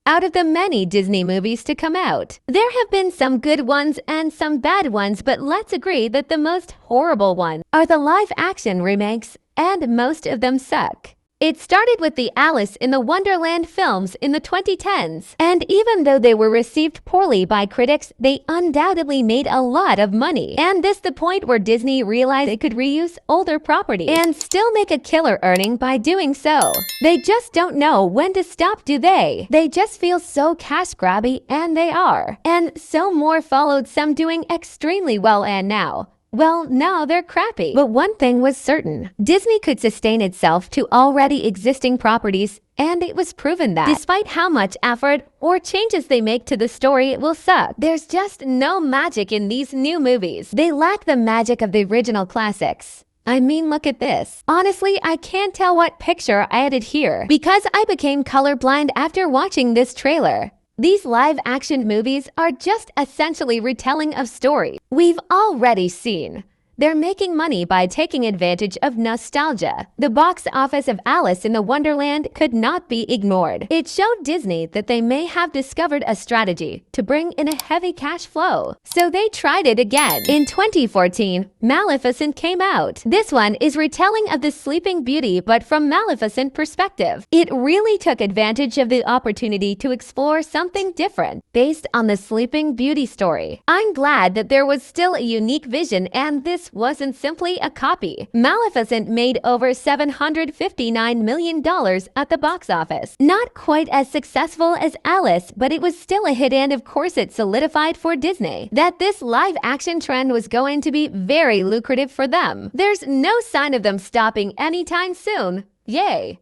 Out of the many Disney movies to come out, there have been some good ones and some bad ones, but let's agree that the most horrible ones are the live-action remakes, and most of them suck. It started with the Alice in the Wonderland films in the 2010s, and even though they were received poorly by critics, they undoubtedly made a lot of money. And this the point where Disney realized it could reuse older properties and still make a killer earning by doing so. They just don't know when to stop, do they? They just feel so cash grabby, and they are. And so more followed, some doing extremely well, and now they're crappy. But one thing was certain. Disney could sustain itself to already existing properties, and it was proven that despite how much effort or changes they make to the story, it will suck. There's just no magic in these new movies. They lack the magic of the original classics. I mean, look at this. Honestly, I can't tell what picture I added here because I became colorblind after watching this trailer. These live-action movies are just essentially retelling of stories we've already seen. They're making money by taking advantage of nostalgia. The box office of Alice in the Wonderland could not be ignored. It showed Disney that they may have discovered a strategy to bring in a heavy cash flow. So they tried it again. In 2014, Maleficent came out. This one is retelling of the Sleeping Beauty, but from Maleficent perspective. It really took advantage of the opportunity to explore something different based on the Sleeping Beauty story. I'm glad that there was still a unique vision, and this wasn't simply a copy. Maleficent made over $759 million at the box office. Not quite as successful as Alice, but it was still a hit, and of course it solidified for Disney that this live-action trend was going to be very lucrative for them. There's no sign of them stopping anytime soon. Yay!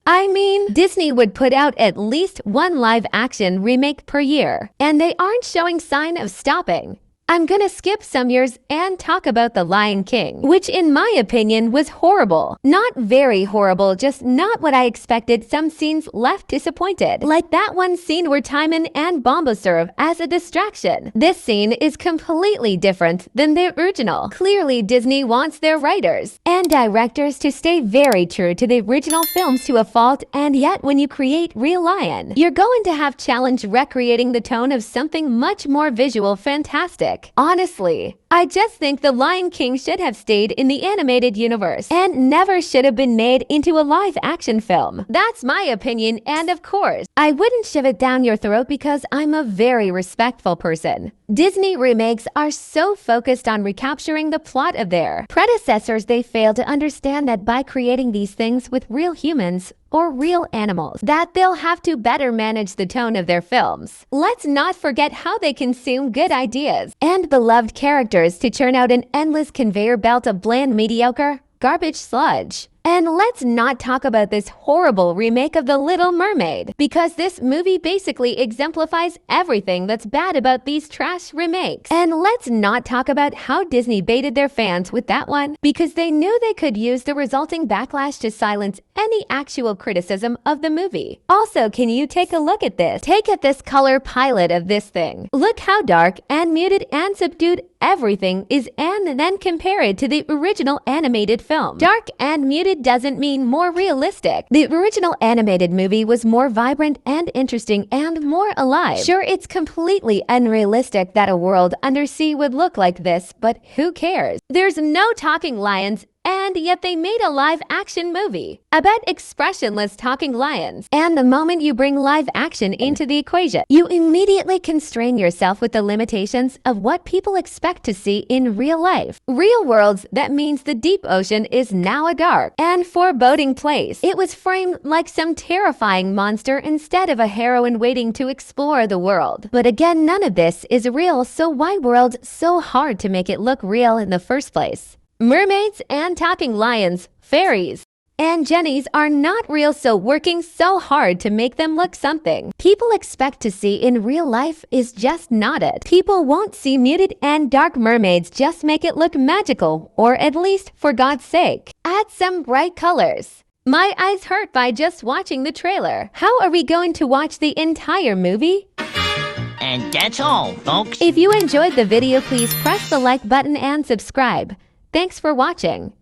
I mean, Disney would put out at least one live-action remake per year, and they aren't showing sign of stopping. I'm gonna skip some years and talk about The Lion King, which in my opinion was horrible. Not very horrible, just not what I expected. Some scenes left disappointed. Like that one scene where Timon and Bombo serve as a distraction. This scene is completely different than the original. Clearly, Disney wants their writers and directors to stay very true to the original films to a fault, and yet when you create Real Lion, you're going to have challenge recreating the tone of something much more visual fantastic. Honestly, I just think The Lion King should have stayed in the animated universe and never should have been made into a live-action film. That's my opinion, and of course, I wouldn't shove it down your throat because I'm a very respectful person. Disney remakes are so focused on recapturing the plot of their predecessors, they fail to understand that by creating these things with real humans or real animals, that they'll have to better manage the tone of their films. Let's not forget how they consume good ideas and beloved characters to churn out an endless conveyor belt of bland, mediocre, garbage sludge. And let's not talk about this horrible remake of The Little Mermaid, because this movie basically exemplifies everything that's bad about these trash remakes. And let's not talk about how Disney baited their fans with that one, because they knew they could use the resulting backlash to silence any actual criticism of the movie. Also, can you take a look at this? Take at this color palette of this thing. Look how dark and muted and subdued everything is, and then compare it to the original animated film. Dark and muted doesn't mean more realistic. The original animated movie was more vibrant and interesting and more alive. Sure, it's completely unrealistic that a world undersea would look like this, but who cares? There's no talking lions, and yet they made a live-action movie about expressionless talking lions. And the moment you bring live action into the equation, you immediately constrain yourself with the limitations of what people expect to see in real life. Real worlds, that means the deep ocean is now a dark and foreboding place. It was framed like some terrifying monster instead of a heroine waiting to explore the world. But again, none of this is real, so why world so hard to make it look real in the first place? Mermaids and talking lions, fairies, and gennies are not real, so working so hard to make them look something people expect to see in real life is just not it. People won't see muted and dark mermaids, just make it look magical, or at least, for God's sake, add some bright colors. My eyes hurt by just watching the trailer. How are we going to watch the entire movie? And that's all, folks. If you enjoyed the video, please press the like button and subscribe. Thanks for watching.